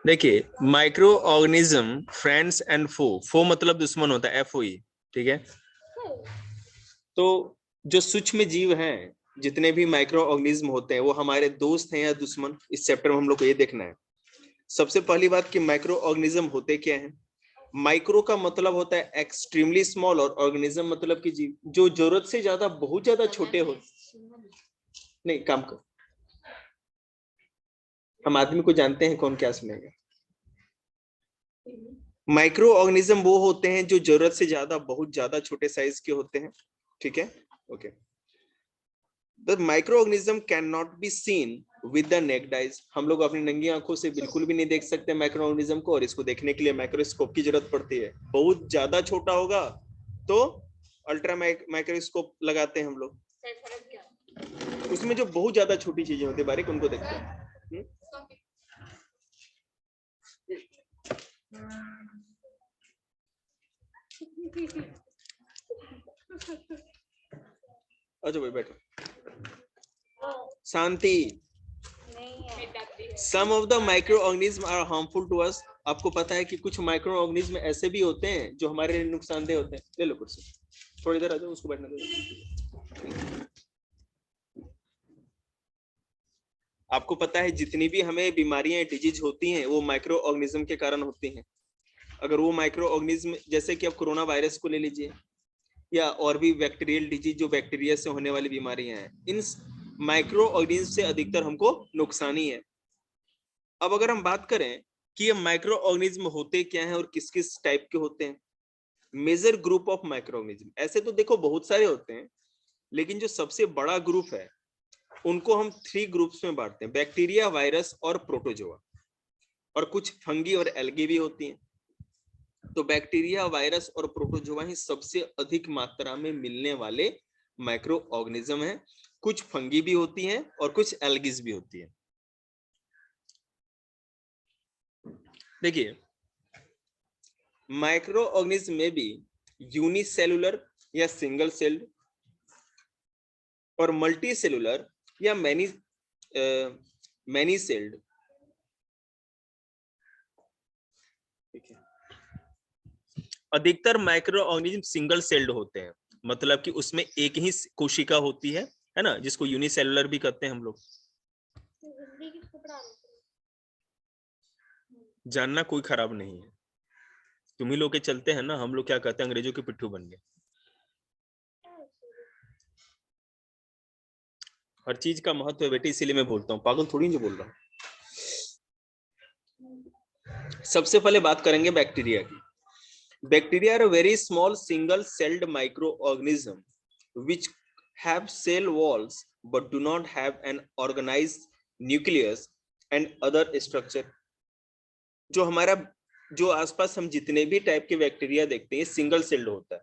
देखिए, micro organism friends and फो मतलब दुश्मन होता है, FOE, ठीक है। तो जो सूक्ष्म जीव हैं, जितने भी माइक्रो ऑर्गेनिज्म होते हैं, वो हमारे दोस्त हैं या दुश्मन, इस चैप्टर में हम लोग को ये देखना है। सबसे पहली बात कि माइक्रो ऑर्गेनिज्म होते क्या हैं। माइक्रो का मतलब होता है एक्सट्रीमली स्मॉल, और ऑर्गेनिज्म मतलब कि जीव जो जरूरत से ज्यादा बहुत ज्यादा छोटे हो। नहीं, काम कर, हम आदमी को जानते हैं, कौन क्या सुनेगा। माइक्रो ऑर्गेनिज्म वो होते हैं जो जरूरत से ज्यादा बहुत ज्यादा छोटे साइज के होते हैं, ठीक है। Okay, the micro organism can not be seen with the necked eyes. हम लोग अपनी नंगी आंखों से बिल्कुल भी नहीं देख सकते माइक्रो ऑर्गेनिज्म को, और इसको देखने के लिए माइक्रोस्कोप की जरूरत पड़ती है। बहुत ज्यादा छोटा होगा तो अल्ट्रा माइक्रोस्कोप लगाते हैं हम लोग, उसमें जो बहुत ज्यादा छोटी चीजें होती है बारीक, उनको देखते हैं। अच्छा भाई बैठो, शांति। Some of the microorganism are harmful to us. आपको पता है कि कुछ माइक्रो ऑर्गेनिज्म ऐसे भी होते हैं जो हमारे लिए नुकसानदेह होते हैं। ले लो कुर्सी, थोड़ी देर आ जाओ, उसको बैठने दो। आपको पता है जितनी भी हमें बीमारियां डिजीज होती हैं वो माइक्रो ऑर्गेनिज्म के कारण होती हैं। अगर वो माइक्रो ऑर्गेनिज्म, जैसे कि आप कोरोना वायरस को ले लीजिए, या और भी बैक्टीरियल डिजीज जो बैक्टीरिया से होने वाली बीमारियां हैं, इन माइक्रो ऑर्गेनिज्म से अधिकतर हमको नुकसान ही है। अब अगर हम बात करें कि ये माइक्रो ऑर्गेनिज्म होते क्या हैं और किस किस टाइप के होते हैं। Major group of micro organism, ऐसे तो देखो बहुत सारे होते हैं, लेकिन जो सबसे बड़ा ग्रुप है उनको हम 3 ग्रुप्स में बांटते हैं, बैक्टीरिया, वायरस और प्रोटोजोआ, और कुछ फंगी और एल्गी भी होती हैं। तो बैक्टीरिया, वायरस और प्रोटोजोआ ही सबसे अधिक मात्रा में मिलने वाले माइक्रो ऑर्गेनिज्म हैं। कुछ फंगी भी होती हैं और कुछ एल्गीज भी होती है। देखिए, माइक्रो ऑर्गेनिज्म में भी यूनिसेलुलर या सिंगल सेल्ड, और मल्टी सेलुलर या मैनी सेल्ड, ठीक है। अधिकतर माइक्रो ऑर्गेनिज्म सिंगल सेल्ड होते हैं, मतलब कि उसमें एक ही कोशिका होती है ना, जिसको यूनिसेलुलर भी कहते हैं हम लोग। जानना कोई खराब नहीं है, तुम ही लोग के चलते हैं ना, हम लोग क्या कहते हैं, अंग्रेजों के पिट्ठू बन गए। हर चीज का महत्व है बेटे, इसीलिए मैं बोलता हूँ, पागल थोड़ी नहीं बोल रहा हूँ। सबसे पहले बात करेंगे बैक्टीरिया की। Bacteria are very small single celled micro organism which have cell walls but do not have an organised nucleus and other structure. जो हमारा, जो आसपास हम जितने भी टाइप के बैक्टीरिया देखते हैं, सिंगल सेल्ड होता है।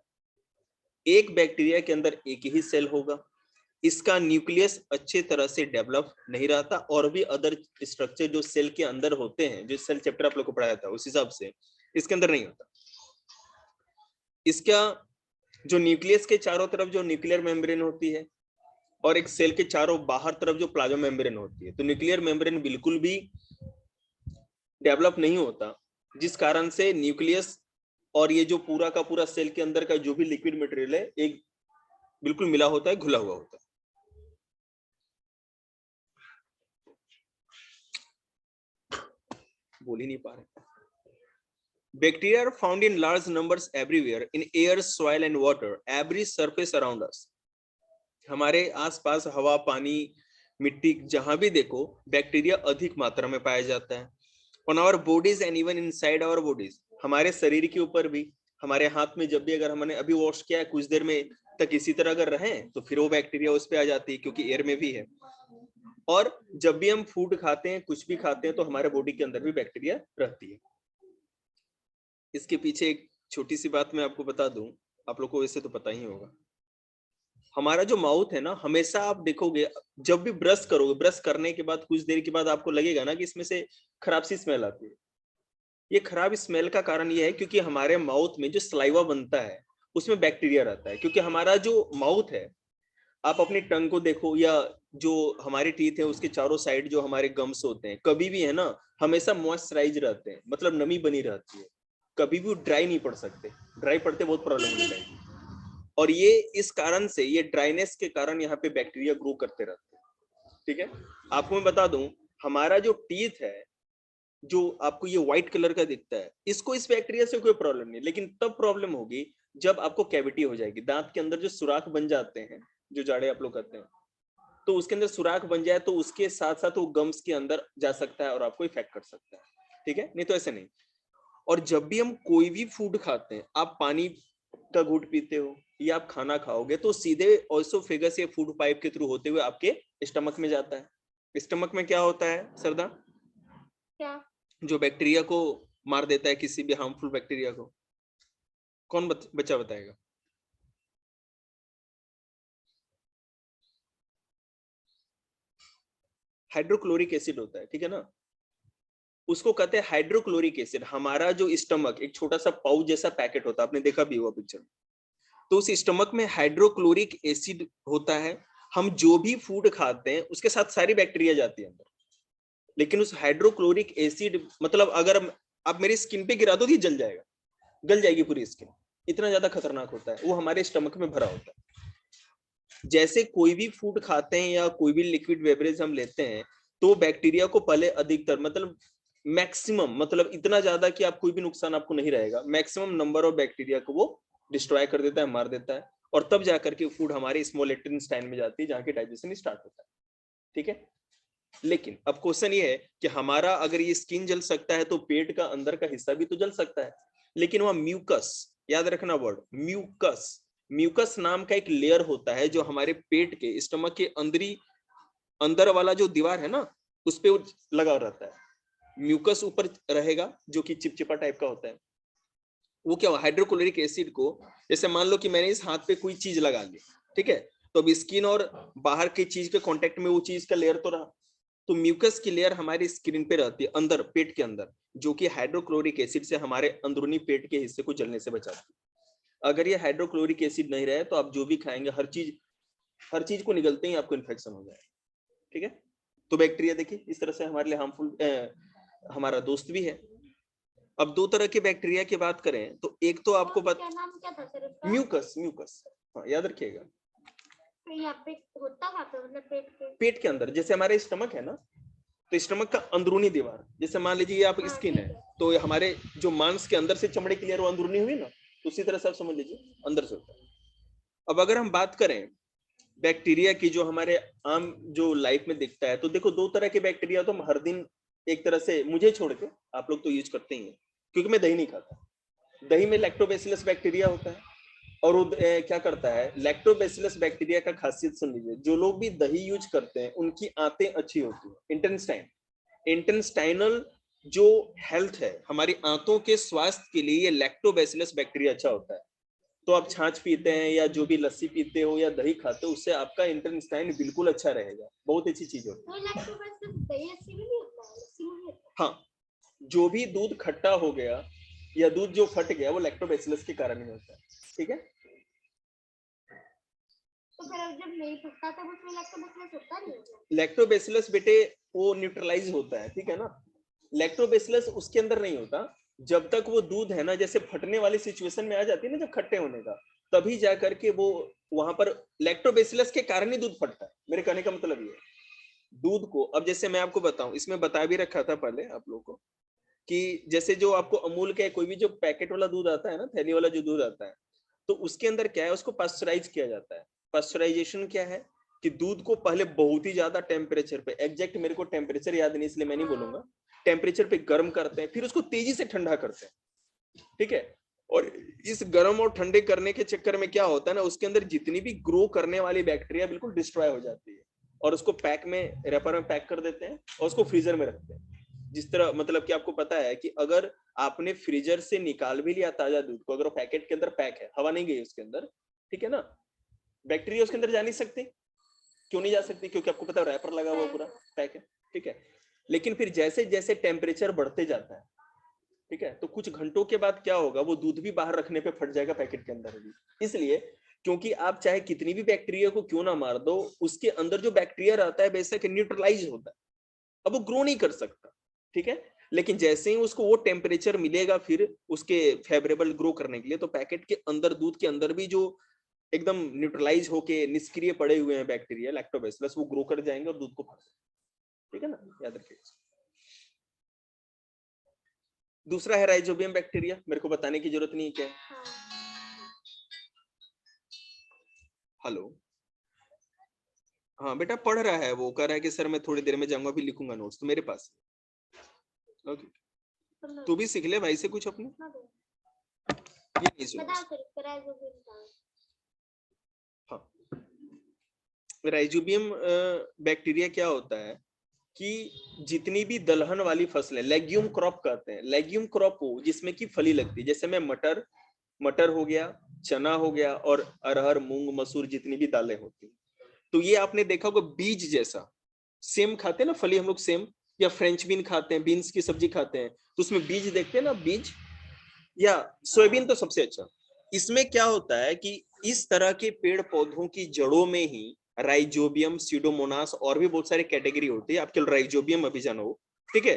एक बैक्टीरिया के अंदर एक ही सेल होगा, इसका न्यूक्लियस अच्छे तरह से डेवलप नहीं रहता, और भी अदर स्ट्रक्चर जो सेल के अंदर होते हैं, जो सेल चैप्टर आप लोग को पढ़ाया था उस हिसाब से इसके अंदर नहीं होता। इसका जो न्यूक्लियस के चारों तरफ जो न्यूक्लियर मेम्ब्रेन होती है, और एक सेल के चारों बाहर तरफ जो प्लाज्मा मेम्ब्रेन होती है, तो न्यूक्लियर मेम्ब्रेन बिल्कुल भी डेवलप नहीं होता, जिस कारण से न्यूक्लियस और ये जो पूरा का पूरा सेल के अंदर का जो भी लिक्विड मटेरियल है, एक बिल्कुल मिला होता है, घुला हुआ होता है। बोल ही नहीं पा रहे। Bacteria are found in large numbers everywhere in air, soil and water, every surface around us. हमारे आसपास हवा, पानी, मिट्टी, जहां भी देखो बैक्टीरिया अधिक मात्रा में पाया जाता है। On our bodies and even inside our bodies, हमारे शरीर के ऊपर भी, हमारे हाथ में जब भी अगर हमने अभी वॉश किया है, कुछ देर में तक इसी तरह अगर रहें तो फिर वो बैक्टीरिया उस पे आ जाती है, क्योंकि एयर में भी है। और जब भी हम फूड खाते हैं, कुछ भी खाते हैं, तो हमारे बॉडी के अंदर भी बैक्टीरिया रहती है। इसके पीछे एक छोटी सी बात मैं आपको बता दूं, आप लोग को वैसे तो पता ही होगा। हमारा जो माउथ है ना, हमेशा आप देखोगे जब भी ब्रश करोगे, ब्रश करने के बाद कुछ देर के बाद आपको लगेगा ना कि इसमें से खराब सी स्मेल आती है। ये खराब स्मेल का कारण ये है क्योंकि हमारे माउथ में जो सलाइवा बनता है उसमें बैक्टीरिया रहता है। क्योंकि हमारा जो माउथ है, आप अपनी टंग को देखो या जो हमारे टीथ है उसके चारों साइड जो हमारे गम्स होते हैं कभी भी है ना हमेशा मॉइस्चराइज रहते हैं, मतलब नमी बनी रहती है, कभी भी ड्राई नहीं पड़ सकते। ड्राई पड़ते बहुत प्रॉब्लम होने लगेगी। और ये इस कारण से, ये ड्राइनेस के कारण यहाँ पे बैक्टीरिया ग्रो करते रहते हैं। ठीक है, आपको मैं बता दूं, हमारा जो टीथ है जो आपको ये व्हाइट कलर का दिखता है, इसको इस बैक्टीरिया से कोई प्रॉब्लम नहीं, लेकिन तब प्रॉब्लम होगी जब आपको कैविटी हो जाएगी, दांत के अंदर जो सुराख बन जाते हैं, जो जाड़े आप लोग करते हैं, तो उसके अंदर सुराख बन जाए तो उसके साथ साथ वो गम्स के अंदर जा सकता है और आपको इफेक्ट कर सकता है। ठीक है, नहीं तो ऐसे नहीं। और जब भी हम कोई भी फूड खाते हैं, आप पानी का घूंट पीते हो या आप खाना खाओगे, तो सीधे ओसोफेगस या फूड पाइप के थ्रू होते हुए आपके स्टमक में जाता है। स्टमक में क्या होता है सरदा? क्या? जो बैक्टीरिया को मार देता है, किसी भी हार्मफुल बैक्टीरिया को। कौन बच्चा बताएगा? हाइड्रोक्लोरिक एसिड होता है, ठीक है ना, उसको कहते हैं हाइड्रोक्लोरिक एसिड। हमारा जो स्टमक एक छोटा सा पाउच जैसा पैकेट होता है, आपने देखा भी हुआ पिक्चर में, तो उस स्टमक में हाइड्रोक्लोरिक एसिड होता है। हम जो भी फूड खाते हैं उसके साथ सारी बैक्टीरिया जाती है अंदर, लेकिन उस हाइड्रोक्लोरिक एसिड, मतलब अगर आप मेरी स्किन पे गिरा दो तो ये जल जाएगा, गल जाएगी पूरी स्किन, इतना ज्यादा खतरनाक होता है, वो हमारे स्टमक में भरा होता है। जैसे कोई भी फूड खाते हैं या कोई भी लिक्विड बेवरेज हम लेते हैं, तो बैक्टीरिया को पहले अधिकतर, मतलब मैक्सिमम, मतलब इतना ज्यादा कि आप कोई भी नुकसान आपको नहीं रहेगा, मैक्सिमम नंबर ऑफ बैक्टीरिया को वो डिस्ट्रॉय कर देता है, मार देता है, और तब जाकर के फूड हमारे स्मॉल इंटेस्टाइन में जाती है, जहाँ की डाइजेशन स्टार्ट होता है। ठीक है, लेकिन अब क्वेश्चन ये है कि हमारा अगर ये स्किन जल सकता है तो पेट का अंदर का हिस्सा भी तो जल सकता है, लेकिन वह म्यूकस, याद रखना वर्ड म्यूकस, म्यूकस नाम का एक लेयर होता है जो हमारे पेट के, स्टमक के अंदर वाला जो दीवार है ना, उस पे लगा रहता है। म्यूकस ऊपर रहेगा जो कि चिपचिपा टाइप का होता है। वो क्या हुआ, हाइड्रोक्लोरिक एसिड को, जैसे मान लो कि मैंने इस हाथ पे कोई चीज लगा ली, ठीक है, तो अब स्किन और बाहर की चीज के कांटेक्ट में वो चीज का लेयर तो रहा, तो म्यूकस की लेयर हमारी स्किन पे रहती है अंदर, पेट के अंदर, जो कि हाइड्रोक्लोरिक एसिड से हमारे अंदरूनी पेट के हिस्से को जलने से बचाती है। अगर ये हाइड्रोक्लोरिक एसिड नहीं रहे तो आप जो भी खाएंगे, हर चीज को निगलते ही आपको इन्फेक्शन हो जाएगा। ठीक है, तो बैक्टीरिया देखिए इस तरह से हमारे लिए हार्मफुल, हमारा दोस्त भी है। अब दो तरह के बैक्टीरिया की बात करें तो एक तो आपको क्या नाम क्या था सर उसका? म्यूकस, म्यूकस, हाँ याद रखिएगा। यहाँ पे होता कहाँ पे, मतलब पेट के अंदर, जैसे हमारे स्टमक है ना, तो स्टमक का अंदरूनी दीवार, जैसे मान लीजिए आप स्किन है, तो हमारे जो मांस के अंदर से चमड़े की लेयर वो अंदरूनी हुई ना, तो उसी तरह से आप समझ लीजिए अंदर से होता है। अब अगर हम बात करें बैक्टीरिया की जो हमारे आम जो लाइफ में दिखता है, तो देखो दो तरह के बैक्टीरिया तो हम हर दिन, एक तरह से मुझे छोड़ के आप लोग तो यूज करते ही हैं, क्योंकि मैं दही नहीं खाता। दही में लैक्टोबैसिलस बैक्टीरिया होता है, और वो क्या करता है, लैक्टोबैसिलस बैक्टीरिया का खासियत सुन लीजिए, जो लोग भी दही यूज करते हैं उनकी आंतें अच्छी होती है। इंटेस्टाइनल जो हेल्थ है, हमारी आंतों के स्वास्थ्य के लिए ये लैक्टोबैसिलस बैक्टीरिया अच्छा होता है। तो आप छाछ पीते हैं या जो भी लस्सी पीते हो या दही खाते हो, उससे आपका इंटेस्टाइन बिल्कुल अच्छा रहेगा, बहुत अच्छी चीज होती है। हाँ, जो भी दूध खट्टा हो गया या दूध जो फट गया, वो लैक्टोबैसिलस के कारण ही होता है। ठीक है, तो फिर जब नहीं फटता तो उसमें लैक्टोबैसिलस होता नहीं है? लैक्टोबैसिलस बेटे वो न्यूट्रलाइज होता है, ठीक है ना, लैक्टोबैसिलस उसके अंदर नहीं होता। जब तक वो दूध है ना, जैसे फटने वाली सिचुएशन में आ जाती है ना, जब खट्टे होने का, तभी जा करके वो वहां पर लैक्टोबैसिलस के कारण ही दूध फटता है। मेरे कहने का मतलब ये है, दूध को, अब जैसे मैं आपको बताऊं, इसमें बता भी रखा था पहले आप लोगों को, कि जैसे जो आपको अमूल का कोई भी जो पैकेट वाला दूध आता है ना, थैली वाला जो दूध आता है, तो उसके अंदर क्या है, उसको पास्चराइज किया जाता है। पास्चराइजेशन क्या है कि दूध को पहले बहुत ही ज्यादा टेम्परेचर पे, एग्जैक्ट मेरे को टेम्परेचर याद नहीं इसलिए मैं नहीं बोलूंगा, टेम्परेचर पे गर्म करते हैं, फिर उसको तेजी से ठंडा करते हैं। ठीक है, और इस गर्म और ठंडे करने के चक्कर में क्या होता है ना, उसके अंदर जितनी भी ग्रो करने वाली बैक्टीरिया बिल्कुल डिस्ट्रॉय हो जाती है, और उसको पैक में, रेपर में पैक कर देते हैं और उसको फ्रीजर में रखते हैं। जिस तरह, मतलब कि आपको पता है कि अगर आपने फ्रीजर से निकाल भी लिया ताजा दूध को, अगर पैकेट के अंदर पैक है, हवा नहीं गई उसके अंदर, ठीक है ना, बैक्टीरिया उसके अंदर जा नहीं सकती। क्यों नहीं जा सकती? क्योंकि आपको पता है रैपर लगा हुआ पूरा पैक है, ठीक है। लेकिन फिर जैसे जैसे टेम्परेचर बढ़ते जाता है, ठीक है, तो कुछ घंटों के बाद क्या होगा, वो दूध भी बाहर रखने पे फट जाएगा पैकेट के अंदर भी, इसलिए क्योंकि आप चाहे कितनी भी बैक्टीरिया को क्यों ना मार दो, उसके अंदर जो बैक्टीरिया रहता है बेसिक न्यूट्रलाइज होता है, अब वो ग्रो नहीं कर सकता, ठीक है। लेकिन जैसे ही उसको वो टेम्परेचर मिलेगा फिर उसके फेवरेबल ग्रो करने के लिए, तो पैकेट के अंदर, दूध के अंदर भी जो एकदम न्यूट्रलाइज होके निष्क्रिय पड़े हुए हैं बैक्टीरिया लैक्टोबैसिलस, वो ग्रो कर जाएंगे और दूध को फाड़ देंगे, ठीक है ना, याद रखिए। दूसरा है राइजोबियम बैक्टीरिया, मेरे को बताने की जरूरत नहीं, क्या है? हाँ। हेलो, हाँ बेटा पढ़ रहा है, वो कह रहा है कि सर मैं थोड़ी देर में जाऊंगा, भी लिखूंगा नोट्स, तो मेरे पास ओके। तू भी सीख ले भाई से कुछ अपने, ये नहीं सुन। हाँ, राइजोबियम बैक्टीरिया क्या होता है कि जितनी भी दलहन वाली फसलें, लेग्यूम क्रॉप कहते हैं, लेग्यूम क्रॉप हो जिसमें की फली लगती है, जैसे में मटर हो गया, चना हो गया, और अरहर, मूंग, मसूर, जितनी भी दालें होती हैं, तो ये आपने देखा होगा बीज जैसा, सेम खाते हैं ना फली हम लोग, सेम, या फ्रेंच बीन खाते हैं, बीन्स की सब्जी खाते हैं, तो उसमें बीज देखते हैं ना, बीज, या सोयाबीन तो सबसे अच्छा। इसमें क्या होता है कि इस तरह के पेड़ पौधों की जड़ों में ही राइजोबियम, सीडोमोनास और भी बहुत सारी कैटेगरी होती है, आप केवल राइजोबियम अभी जानो, ठीक है।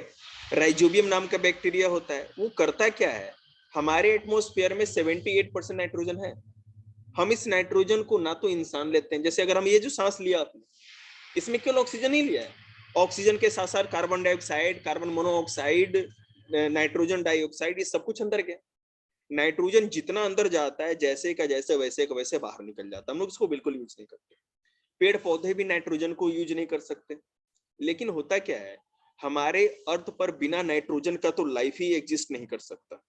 राइजोबियम नाम का बैक्टीरिया होता है, वो करता क्या है, हमारे एटमॉस्फेयर में 78% नाइट्रोजन है, हम इस नाइट्रोजन को ना तो इंसान लेते हैं, जैसे अगर हम ये जो सांस लिया आपने, इसमें केवल ऑक्सीजन ही लिया है, ऑक्सीजन के साथ साथ carbon dioxide, carbon monoxide, nitrogen dioxide, ये सब कुछ अंदर गया। नाइट्रोजन जितना अंदर जाता है जैसे का जैसे वैसे का वैसे बाहर निकल जाता है, हम लोग इसको बिल्कुल यूज नहीं करते। पेड़ पौधे भी नाइट्रोजन को यूज नहीं कर सकते। लेकिन होता क्या है, हमारे अर्थ पर बिना नाइट्रोजन का तो लाइफ ही एग्जिस्ट नहीं कर सकता।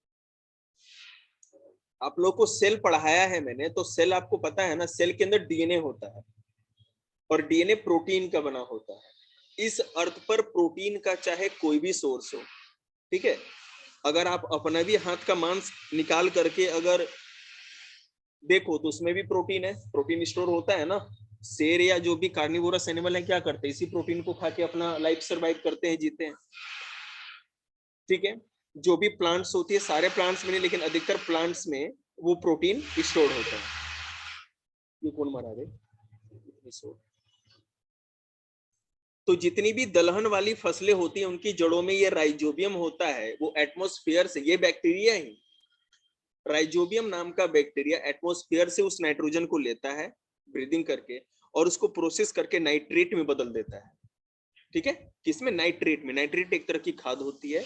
आप लोग को सेल पढ़ाया है मैंने, तो सेल आपको पता है ना, सेल के अंदर डीएनए होता है, और डीएनए प्रोटीन का बना होता है। इस अर्थ पर प्रोटीन का चाहे कोई भी सोर्स हो, ठीक है, अगर आप अपना भी हाथ का मांस निकाल करके अगर देखो तो उसमें भी प्रोटीन है, प्रोटीन स्टोर होता है ना। शेर या जो भी कार्निवोरस एनिमल है क्या करते हैं, इसी प्रोटीन को खा के अपना लाइफ सर्वाइव करते हैं, जीते हैं, ठीक है। जो भी प्लांट्स होती है, सारे प्लांट्स में नहीं लेकिन अधिकतर प्लांट्स में वो प्रोटीन स्टोर होता है। ये कौन मारा रे, तो जितनी भी दलहन वाली फसलें होती हैं उनकी जड़ों में ये राइजोबियम होता है, वो एटमॉस्फेयर से, ये बैक्टीरिया ही, राइजोबियम नाम का बैक्टीरिया एटमॉस्फेयर से उस नाइट्रोजन को लेता है ब्रीदिंग करके, और उसको प्रोसेस करके नाइट्रेट में बदल देता है, ठीक है। किसमें, नाइट्रेट में। नाइट्रेट एक तरह की खाद होती है,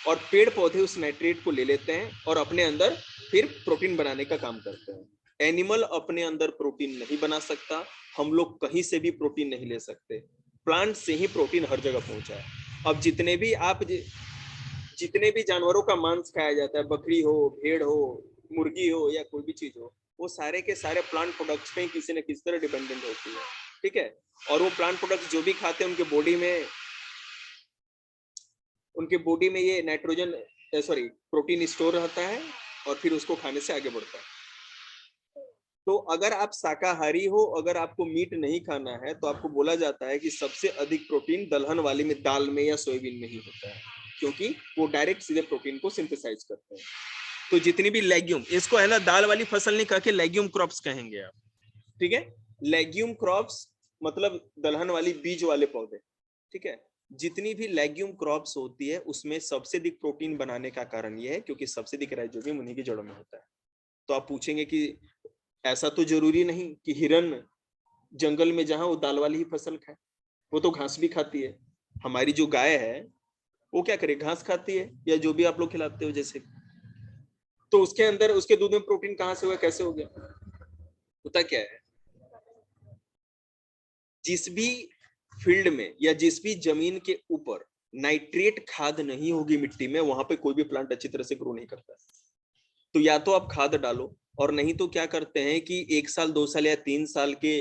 और पेड़ पौधे उस नाइट्रेट को ले लेते हैं और अपने अंदर फिर प्रोटीन बनाने का काम करते हैं। एनिमल अपने अंदर प्रोटीन नहीं बना सकता, हम लोग कहीं से भी प्रोटीन नहीं ले सकते, प्लांट से ही प्रोटीन हर जगह पहुंचा है। अब जितने भी जानवरों का मांस खाया जाता है, बकरी हो, भेड़ हो, मुर्गी हो, या कोई भी चीज हो, वो सारे के सारे प्लांट प्रोडक्ट्स पे किसी न किसी तरह डिपेंडेंट होती है, ठीक है। और वो प्लांट प्रोडक्ट्स जो भी खाते हैं उनके बॉडी में ये नाइट्रोजन, सॉरी, प्रोटीन स्टोर रहता है, और फिर उसको खाने से आगे बढ़ता है। तो अगर आप शाकाहारी हो, अगर आपको मीट नहीं खाना है, तो आपको बोला जाता है कि सबसे अधिक प्रोटीन दलहन वाली में, दाल में या सोयाबीन में ही होता है, क्योंकि वो डायरेक्ट सीधे प्रोटीन को सिंथेसाइज करते हैं। तो जितनी भी लेग्यूम, इसको है ना दाल वाली फसल नहीं कह के लेग्यूम क्रॉप्स कहेंगे आप, ठीक है। लेग्यूम क्रॉप्स मतलब दलहन वाली बीज वाले पौधे, ठीक है। जितनी भी लेग्यूम क्रॉप्स होती है उसमें सबसे अधिक प्रोटीन बनाने का कारण यह है क्योंकि सबसे अधिक राइजोबियम उन्हीं की जड़ों में होता है। तो आप पूछेंगे कि ऐसा तो जरूरी नहीं कि हिरन जंगल में जहां वो दाल वाली ही फसल खाए, वो तो घास भी खाती है। हमारी जो गाय है वो क्या करे, घास खाती है, या जो भी आप लोग खिलाते हो जैसे, तो उसके अंदर उसके दूध में प्रोटीन कहां से हुआ, कैसे हो गया। होता क्या है, जिस भी फील्ड में या जिस भी जमीन के ऊपर नाइट्रेट खाद नहीं होगी मिट्टी में, वहां पे कोई भी प्लांट अच्छी तरह से ग्रो नहीं करता। तो या तो आप खाद डालो, और नहीं तो क्या करते हैं कि 1 साल 2 साल या 3 साल के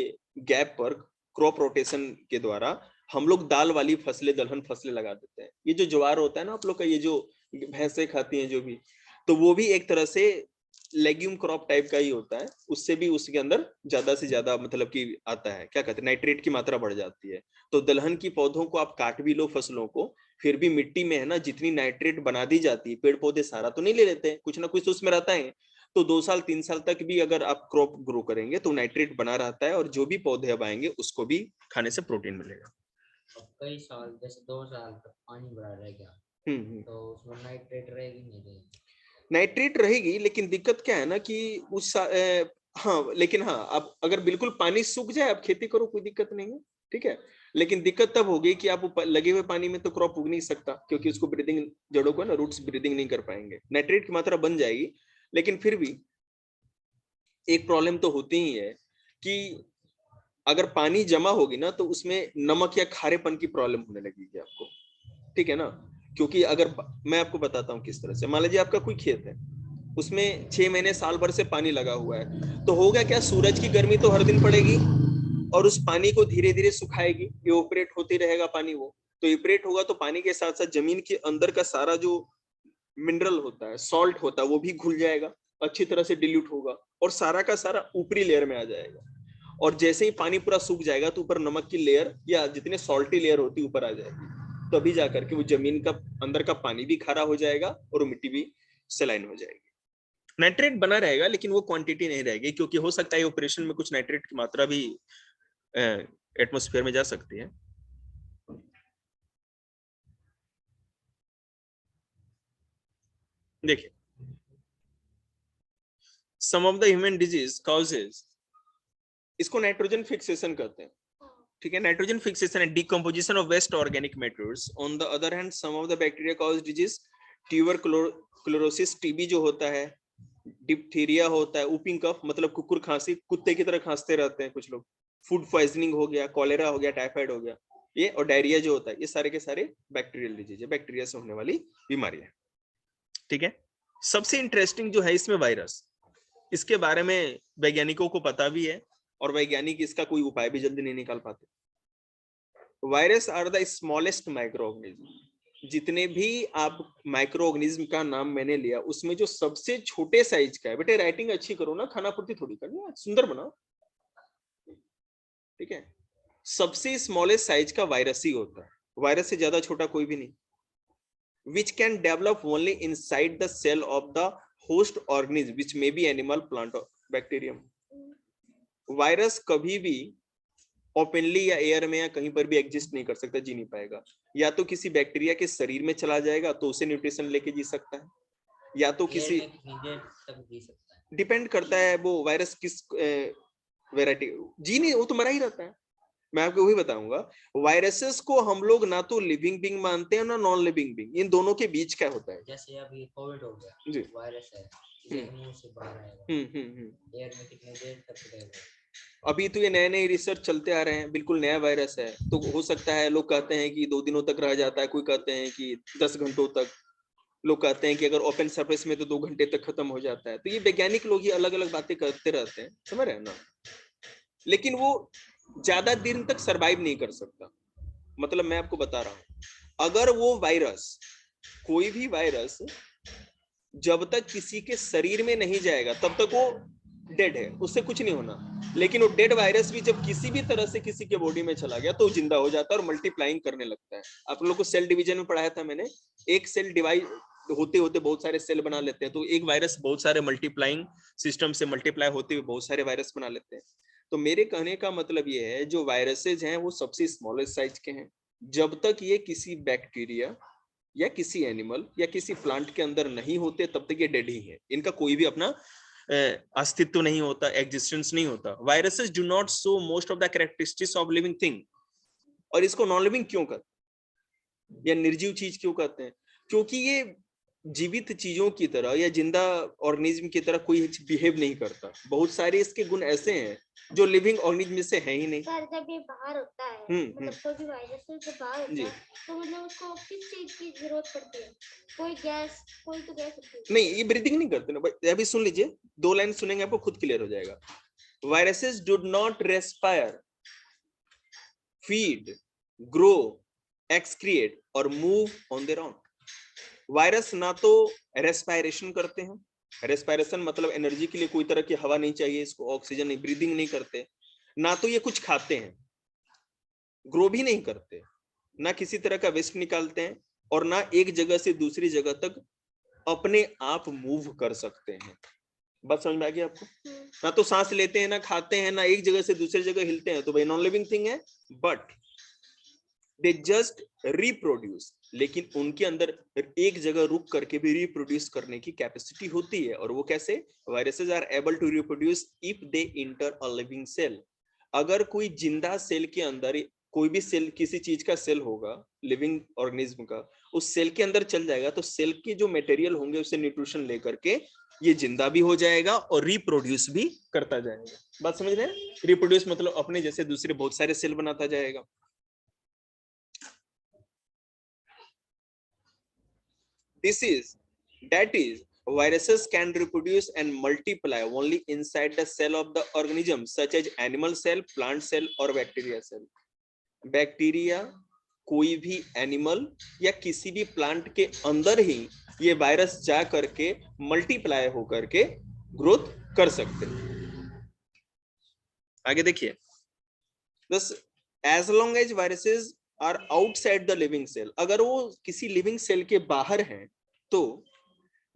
गैप पर क्रॉप रोटेशन के द्वारा हम लोग दाल वाली फसलें, दलहन फसलें लगा देते हैं। ये जो ज्वार होता है ना आप लोग का, ये जो भैंसे खाती हैं जो भी, तो वो भी एक तरह से लेग्यूम क्रॉप टाइप का ही होता है, उससे भी उसके अंदर ज्यादा से ज्यादा मतलब कि आता है, क्या कहते हैं, नाइट्रेट की मात्रा बढ़ जाती है। तो दलहन की पौधों को आप काट भी लो फसलों को, फिर भी मिट्टी में है ना जितनी नाइट्रेट बना दी जाती है, पेड़ पौधे सारा तो नहीं ले लेते हैं, कुछ ना कुछ तो उसमें रहता है, तो 2 साल 3 साल तक भी अगर आप क्रॉप ग्रो करेंगे तो नाइट्रेट बना रहता है, और जो भी पौधे अब आएंगे उसको भी खाने से प्रोटीन मिलेगा। अब कई साल जैसे 2 साल तक पानी भरा रह गया तो उसमें नाइट्रेट रहेगी नहीं रहेगी? नाइट्रेट रहेगी, लेकिन दिक्कत क्या है ना कि हाँ, लेकिन हाँ, आप अगर बिल्कुल पानी सूख जाए आप खेती करो, कोई दिक्कत नहीं है, ठीक है। लेकिन दिक्कत तब होगी कि आप लगे हुए पानी में तो क्रॉप उग नहीं सकता, क्योंकि उसको ब्रीदिंग, जड़ों को ना रूट्स ब्रीदिंग नहीं कर पाएंगे। नाइट्रेट की मात्रा बन जाएगी, लेकिन फिर भी एक प्रॉब्लम तो होती ही है कि अगर पानी जमा होगी ना तो उसमें नमक या खारेपन की प्रॉब्लम होने लगेगी आपको, ठीक है ना। क्योंकि अगर मैं आपको बताता हूँ किस तरह से, मान लीजिए आपका कोई खेत है, उसमें 6 महीने साल भर से पानी लगा हुआ है, तो होगा क्या, सूरज की गर्मी तो हर दिन पड़ेगी और उस पानी को धीरे धीरे सुखाएगी, इवोपरेट होते रहेगा पानी, वो तो इवोपरेट होगा तो पानी के साथ साथ जमीन के अंदर का सारा जो मिनरल होता है, सॉल्ट होता है, वो भी घुल जाएगा, अच्छी तरह से डिल्यूट होगा और सारा का सारा ऊपरी लेयर में आ जाएगा। और जैसे ही पानी पूरा सूख जाएगा तो ऊपर नमक की लेयर या जितने सॉल्टी लेयर होती है ऊपर आ जाएगी, तभी जाकर के वो जमीन का अंदर का पानी भी खारा हो जाएगा और वो मिट्टी भी सलाइन हो जाएगी। नाइट्रेट बना रहेगा लेकिन वो क्वांटिटी नहीं रहेगी, क्योंकि हो सकता है ऑपरेशन में कुछ नाइट्रेट की मात्रा भी एटमॉस्फेयर में जा सकती है। देखिए, some of the human disease causes, इसको नाइट्रोजन फिक्सेशन कहते हैं, ठीक है। Nitrogen fixation and decomposition of waste organic matters. On the other hand some of the bacteria cause disease, tuberculosis TB जो होता है, डिप्थीरिया होता है, ऊपिंग कफ मतलब कुकुर खांसी, कुत्ते की तरह खांसते रहते हैं कुछ लोग, फूड पॉइजनिंग हो गया, कॉलेरा हो गया, टाइफाइड हो गया, ये और डायरिया जो होता है, ये सारे के सारे बैक्टीरियल डिजीज है, बैक्टीरिया से होने वाली बीमारियां, ठीक है। सबसे इंटरेस्टिंग जो है इसमें वायरस, इसके बारे में वैज्ञानिकों को पता भी है और वैज्ञानिक इसका कोई उपाय भी जल्दी नहीं निकाल पाते। Virus are the smallest micro organism. जितने भी आप माइक्रो ऑर्गेनिज्म का नाम मैंने लिया उसमें जो सबसे छोटे साइज का है, बेटे राइटिंग अच्छी करो ना, खाना पूर्ति थोड़ी करनी है, सुंदर बनाओ, ठीक है। सबसे स्मॉलेस्ट साइज का वायरस ही होता है, वायरस से ज्यादा छोटा कोई भी नहीं। which can develop only inside the cell of the host organism which may be animal, plant or bacterium। Virus कभी भी ओपनली या एयर में या कहीं पर भी एग्जिस्ट नहीं कर सकता, जी नहीं पाएगा। या तो किसी बैक्टीरिया के शरीर में चला जाएगा तो उसे न्यूट्रिशन लेके जी सकता है, या तो किसी, डिपेंड करता है वो वायरस किस वैरायटी, जी नहीं वो तो मरा ही रहता है। मैं आपको वही बताऊंगा, वायरसेस को हम लोग ना तो लिविंग बीइंग मानते हैं ना नॉन लिविंग बीइंग, इन दोनों के बीच क्या होता है। जैसे अभी कोविड हो गया जी, वायरस है, ये मुंह से बाहर आएगा, एयर में कितने देर तक रहेगा। अभी तो ये नए नए रिसर्च चलते आ रहे हैं, बिल्कुल नया वायरस है, तो हो सकता है, लोग कहते हैं कि 2 दिनों तक रह जाता है, कोई कहते हैं कि 10 घंटों तक, लोग कहते हैं कि अगर ओपन सरफेस में तो 2 घंटे तक खत्म हो जाता है। तो ये वैज्ञानिक लोग ही अलग अलग बातें करते रहते हैं, समझ रहे हैं ना। लेकिन वो ज्यादा दिन तक सरवाइव नहीं कर सकता। मतलब मैं आपको बता रहा हूं, अगर वो वायरस, कोई भी वायरस जब तक किसी के शरीर में नहीं जाएगा तब तक वो डेड है, उससे कुछ नहीं होना। लेकिन वो डेड वायरस भी जब किसी भी तरह से किसी के बॉडी में चला गया तो वो जिंदा हो जाता है और मल्टीप्लाइंग करने लगता है। आप लोगों को सेल डिवीजन में पढ़ाया था मैंने, एक सेल डिवाइड होते होते बहुत सारे सेल बना लेते हैं, तो एक वायरस बहुत सारे मल्टीप्लाइंग सिस्टम से मल्टीप्लाई होते हुए बहुत सारे वायरस बना लेते हैं। तो मेरे कहने का मतलब ये है, जो वायरसेज हैं वो सबसे स्मॉलेस्ट साइज के हैं। जब तक ये किसी बैक्टीरिया या किसी एनिमल या किसी प्लांट के अंदर नहीं होते तब तक ये डेड ही है, इनका कोई भी अपना अस्तित्व नहीं होता, एग्जिस्टेंस नहीं होता। Viruses do not show most of the characteristics of living thing. और इसको नॉन लिविंग क्यों कहते हैं या निर्जीव चीज क्यों कहते हैं, क्योंकि ये जीवित चीजों की तरह या जिंदा ऑर्गेनिज्म की तरह कोई बिहेव नहीं करता। बहुत सारे इसके गुण ऐसे हैं जो लिविंग ऑर्गेनिज्म में से है ही नहीं। सर जब ये बाहर होता है, मतलब कोई भी वायरस जब बाहर होता है तो मतलब उसको किस चीज की जरूरत पड़ती है, कोई गैस, कोई तो गैस होती है। नहीं, ये ब्रीदिंग नहीं करते ना भाई, अभी सुन लीजिए, 2 लाइन सुनेंगे आपको खुद क्लियर हो जाएगा। Viruses do not respire, feed, grow, excrete और move on their own. Virus ना तो रेस्पायरेशन करते हैं, रेस्पायरेशन मतलब एनर्जी के लिए कोई तरह की हवा नहीं चाहिए इसको, ऑक्सीजन नहीं, ब्रीदिंग नहीं करते, ना तो ये कुछ खाते हैं, ग्रो भी नहीं करते, ना किसी तरह का वेस्ट निकालते हैं, और ना एक जगह से दूसरी जगह तक अपने आप मूव कर सकते हैं। बात समझ में आ गई आपको? ना तो सांस लेते हैं, ना खाते हैं, ना एक जगह से दूसरी जगह हिलते हैं, तो भाई नॉन लिविंग थिंग है। बट दे जस्ट रिप्रोड्यूस, लेकिन उनके अंदर एक जगह रुक करके भी रिप्रोड्यूस करने की कैपेसिटी होती है। और वो कैसे? Viruses are able to reproduce if they enter a living cell. अगर कोई जिंदा सेल के अंदर, कोई भी सेल, किसी चीज का सेल होगा, लिविंग ऑर्गेनिज्म का, उस सेल के अंदर चल जाएगा तो सेल के जो मटेरियल होंगे उससे न्यूट्रिशन लेकर के ये जिंदा भी हो जाएगा और रिप्रोड्यूस भी करता जाएगा। बात समझ रहे हैं? रिप्रोड्यूस मतलब अपने जैसे दूसरे बहुत सारे सेल बनाता जाएगा। That is, viruses can reproduce and multiply only inside the cell of the organism, such as animal cell, plant cell और bacteria cell. बैक्टीरिया, कोई भी एनिमल या किसी भी प्लांट के अंदर ही ये वायरस जा करके मल्टीप्लाई हो करके ग्रोथ कर सकते हैं। आगे देखिए, बस as long as viruses are outside the living cell, अगर वो किसी लिविंग सेल के बाहर हैं तो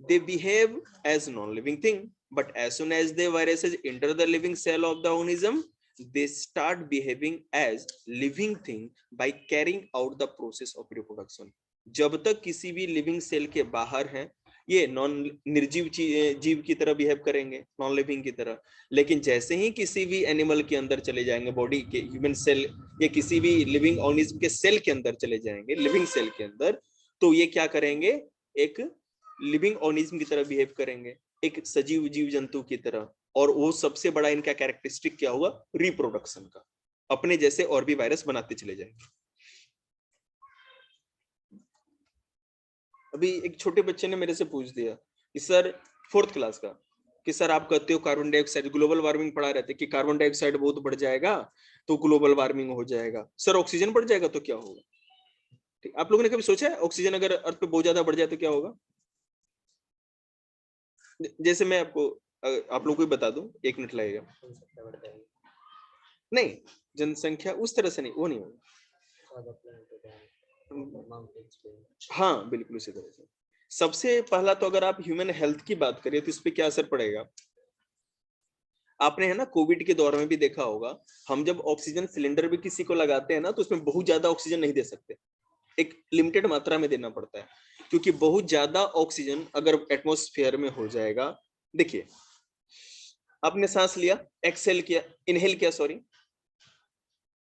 they behave as non-living thing, but as soon as the viruses enter the living cell of the organism, they start behaving as living thing by carrying out the process of reproduction. जब तक किसी भी living cell के बाहर हैं ये non निर्जीव जीव की तरह बिहेव करेंगे, नॉन लिविंग की तरह। लेकिन जैसे ही किसी भी एनिमल के अंदर चले जाएंगे, बॉडी के ह्यूमन सेल या किसी भी लिविंग ऑर्गेनिज्म के सेल के अंदर चले जाएंगे, लिविंग सेल के अंदर, तो ये क्या करेंगे? एक लिविंग ऑर्गेनिज्म की तरह बिहेव करेंगे, एक सजीव जीव जंतु की तरह। और वो सबसे बड़ा इनका कैरेक्टरिस्टिक क्या हुआ? रिप्रोडक्शन का। अपने जैसे और भी वायरस बनाते चले जाएंगे। अभी एक छोटे बच्चे ने मेरे से पूछ दिया कि सर, 4th क्लास का, कि सर आप कहते हो कार्बन डाइऑक्साइड, ग्लोबल वार्मिंग पढ़ा रहते कि कार्बन डाइऑक्साइड बहुत बढ़ जाएगा तो ग्लोबल वार्मिंग हो जाएगा, सर ऑक्सीजन बढ़ जाएगा तो क्या होगा? ठीक, आप लोगों ने कभी सोचा है ऑक्सीजन अगर अर्थ पे बहुत ज्यादा बढ़ जाए तो क्या होगा? जैसे मैं आपको आप लोगों को बता दूं, 1 मिनट लगेगा। नहीं, जनसंख्या उस तरह से नहीं, वो नहीं होगा। हाँ बिल्कुल उसी तरह से। सबसे पहला तो अगर आप ह्यूमन हेल्थ की बात करें तो इस पे क्या असर पड़ेगा? आपने है ना कोविड के दौर में भी देखा होगा, हम जब ऑक्सीजन सिलेंडर भी किसी को लगाते हैं ना तो उसमें बहुत ज्यादा ऑक्सीजन नहीं दे सकते, एक लिमिटेड मात्रा में देना पड़ता है, क्योंकि बहुत ज्यादा ऑक्सीजन अगर एटमॉस्फेयर में हो जाएगा। देखिए, आपने सांस लिया, एक्सहेल किया, इनहेल किया, सॉरी,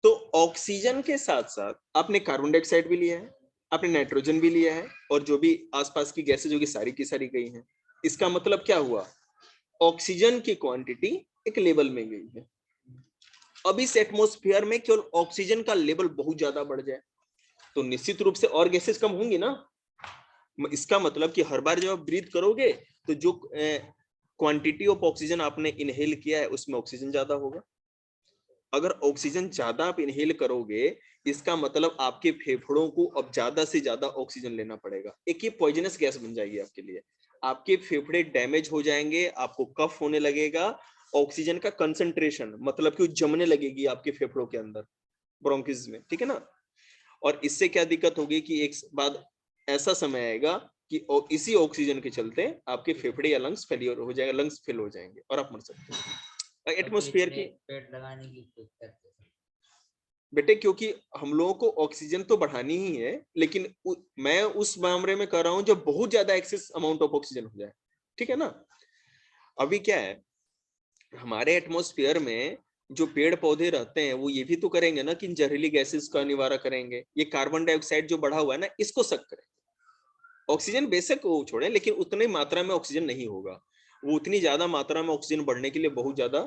तो ऑक्सीजन के साथ साथ आपने कार्बन डाइऑक्साइड भी लिया है, आपने नाइट्रोजन भी लिया है, और जो भी आसपास की गैसें जो कि सारी की सारी गई हैं। इसका मतलब क्या हुआ? ऑक्सीजन की क्वांटिटी एक लेवल में गई है। अब इस एटमॉस्फेयर में केवल ऑक्सीजन का लेवल बहुत ज्यादा बढ़ जाए तो निश्चित रूप से और गैसेस कम होंगी ना। इसका मतलब कि हर बार जब आप ब्रीथ करोगे तो जो क्वांटिटी ऑफ ऑक्सीजन आपने इनहेल किया है उसमें ऑक्सीजन ज्यादा होगा। अगर ऑक्सीजन ज्यादा आप इनहेल करोगे, इसका मतलब आपके फेफड़ों को अब ज्यादा से ज्यादा ऑक्सीजन लेना पड़ेगा। एक ये पॉइजनस गैस बन जाएगी आपके लिए, आपके फेफड़े डैमेज हो जाएंगे, आपको कफ होने लगेगा। ऑक्सीजन का कंसंट्रेशन मतलब कि जमने लगेगी आपके फेफड़ों के अंदर, ब्रोंकिस में, ठीक है ना। और इससे क्या दिक्कत होगी कि एक बाद ऐसा समय आएगा कि इसी ऑक्सीजन के चलते आपके फेफड़े या लंग्स फेलियर हो जाएगा, लंग्स फेल हो जाएंगे और आप मर सकते हैं। एटमॉस्फेयर की पेड़ लगाने की बेटे, क्योंकि हम लोगों को ऑक्सीजन तो बढ़ानी ही है, लेकिन मैं उस मामले में कर रहा हूं जब बहुत ज्यादा एक्सेस अमाउंट ऑफ ऑक्सीजन हो जाए, ठीक है ना। अभी क्या है, हमारे एटमॉस्फेयर में जो पेड़ पौधे रहते हैं वो ये भी तो करेंगे ना कि जहरीली गैसेस का निवारण करेंगे। ये कार्बन डाइऑक्साइड जो बढ़ा हुआ है ना, इसको सक करें। ऑक्सीजन बेशक वो छोड़े, लेकिन उतनी मात्रा में ऑक्सीजन नहीं होगा। वो उतनी ज्यादा मात्रा में ऑक्सीजन बढ़ने के लिए बहुत ज्यादा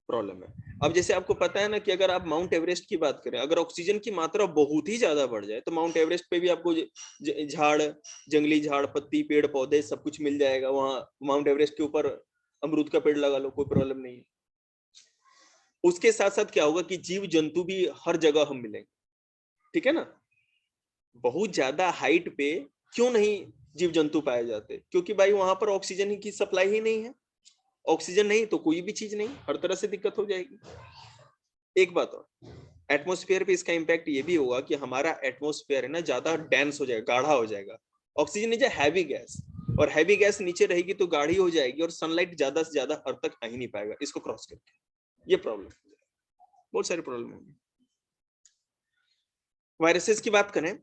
प्रॉब्लम है। अब जैसे आपको पता है ना कि अगर आप माउंट एवरेस्ट की बात करें, अगर ऑक्सीजन की मात्रा बहुत ही ज्यादा बढ़ जाए तो माउंट एवरेस्ट पे भी आपको झाड़, जंगली झाड़, पत्ती, पेड़ पौधे सब कुछ मिल जाएगा। वहां माउंट एवरेस्ट के ऊपर अमरूद का पेड़ लगा लो, कोई प्रॉब्लम नहीं है। उसके साथ साथ क्या होगा कि जीव जंतु भी हर जगह हम मिलेंगे, ठीक है ना। बहुत ज्यादा हाइट पे क्यों नहीं जीव जंतु पाए जाते? क्योंकि भाई वहां पर ऑक्सीजन की सप्लाई ही नहीं है। ऑक्सीजन नहीं तो कोई भी चीज नहीं, हर तरह से दिक्कत हो जाएगी। एक बात और, एटमॉस्फेयर पे इसका इंपैक्ट ये भी होगा कि हमारा एटमॉस्फेयर है ना ज्यादा डेंस हो जाएगा, गाढ़ा हो जाएगा। Oxygen is a heavy gas, और हैवी गैस नीचे रहेगी तो गाढ़ी हो जाएगी और सनलाइट ज्यादा से ज्यादा अर्थ तक आ ही नहीं पाएगा इसको क्रॉस करके। ये प्रॉब्लम, बहुत सारी प्रॉब्लम होगी। वायरसेस की बात करें,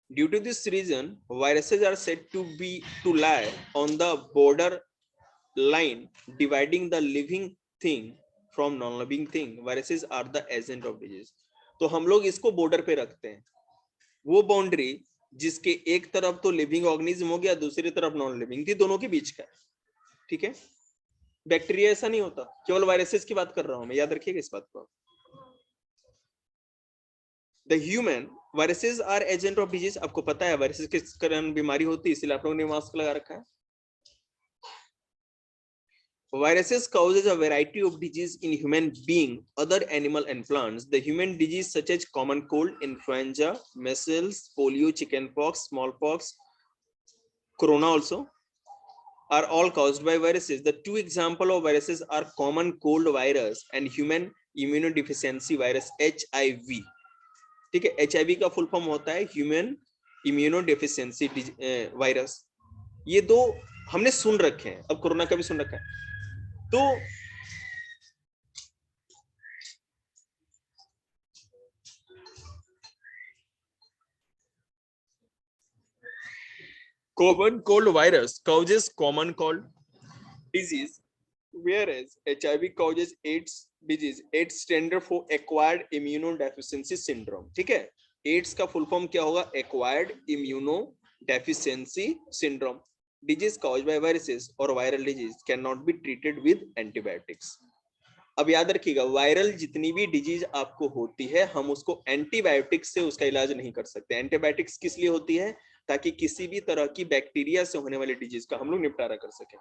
due to this reason viruses are said to lie on the border line dividing the living thing from non living thing. Viruses are the agent of disease. तो हम लोग इसको बॉर्डर पे रखते हैं, वो बाउंड्री जिसके एक तरफ तो लिविंग ऑर्गेनिज्म हो गया, दूसरी तरफ नॉन लिविंग थी, दोनों के बीच का, ठीक है। बैक्टीरिया ऐसा नहीं होता, केवल वायरसेस की बात कर रहा हूं मैं, याद रखिएगा इस बात को। The human viruses are agent of disease, आपको पता है वायरसेस के कारण बीमारी होती है, इसलिए आप लोगों ने मास्क लगा रखा है। Viruses causes a variety of disease in human being, other animal and plants. The human disease such as common cold, influenza, measles, polio, chickenpox, smallpox, corona also are all caused by viruses. The two examples of viruses are common cold virus and human immunodeficiency virus HIV. ठीक है, HIV का full form होता है human immunodeficiency virus. ये दो हमने सुन रखे हैं, अब कोरोना का भी सुन रखा है। तो common cold virus causes common cold disease, whereas HIV causes AIDS disease. AIDS standard for acquired immunodeficiency syndrome. ठीक है, AIDS का फुल फॉर्म क्या होगा? acquired immunodeficiency syndrome. Disease caused by viruses or viral disease cannot be treated with antibiotics. अब याद रखिएगा, viral जितनी भी डिजीज आपको होती है, हम उसको एंटीबायोटिक्स से उसका इलाज नहीं कर सकते। एंटीबायोटिक्स किस लिए होती है? ताकि किसी भी तरह की बैक्टीरिया से होने वाली डिजीज का हम लोग निपटारा कर सके।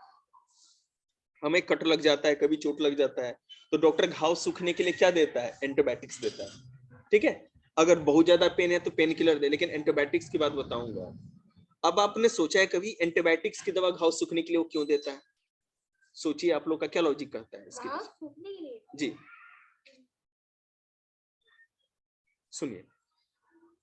हमें कट लग जाता है, कभी चोट लग जाता है, तो डॉक्टर घाव सूखने के लिए क्या देता है? एंटीबायोटिक्स देता है, ठीक है। अगर बहुत ज्यादा पेन है तो पेन किलर दे, लेकिन एंटीबायोटिक्स की बात बताऊंगा। अब आपने सोचा है कभी एंटीबायोटिक्स की दवा घाव सूखने के लिए वो क्यों देता है? सोचिए आप लोग का क्या लॉजिक करता है इसके लिए? जी सुनिए,